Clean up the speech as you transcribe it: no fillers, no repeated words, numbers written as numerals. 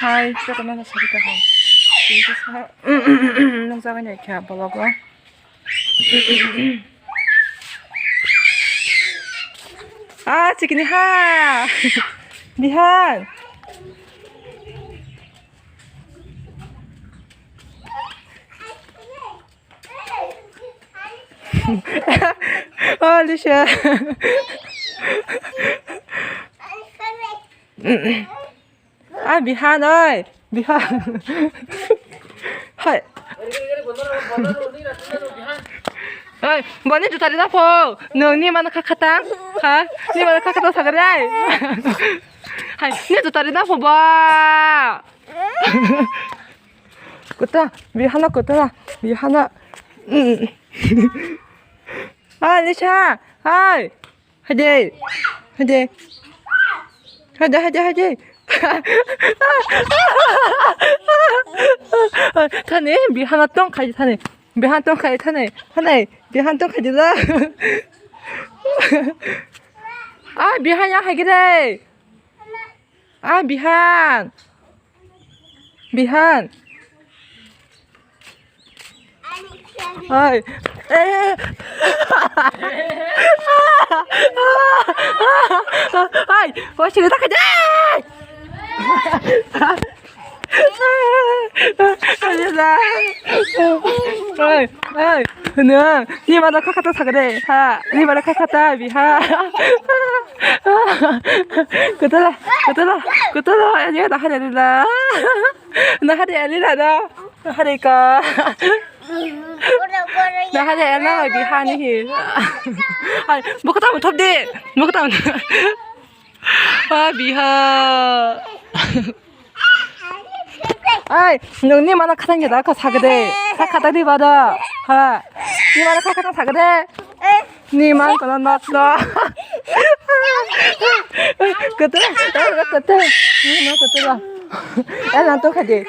Hai, 조금만 더 자기가 한. 농사가 이렇게 안 보려고. 아, 지금 하. 미안. 아, 리샤. 아, 미안, 어이. 미안. 하이. ơi bọn đi tụi nó phô nương ni mà nó khát khát hả ni mà nó khát khát sao cái đấy hay ni tụi nó phô ba 그다 위 하나 그다 위 하나 아 리샤 하이 하지 하지 하지 하지 하지 타네 미 하나 똥까지 타네 미 한 똥까지 타네 하나에 미 한 똥까지다 아 미한야 하기래 아 미한 미한 아이 에 아이 멋지게 닦아줘 아니다 어이 어이 그냥 니마다 카카타 사그래 하 니마다 카카타 비하 그들아 아니야 나 하려 나 하려 알리라 나 하니까 나 하려 알라 비하니 아이 먹고 따면 덥디 먹고 따면 아 비하 아이, 너니 만나 카탄 게 나가 사그래. 사카다리 받아. 하. 니 만나 카카탄 사그래. 니만 거나 났어. 그때, 그때. 니만 그때라. 애는 또 가지.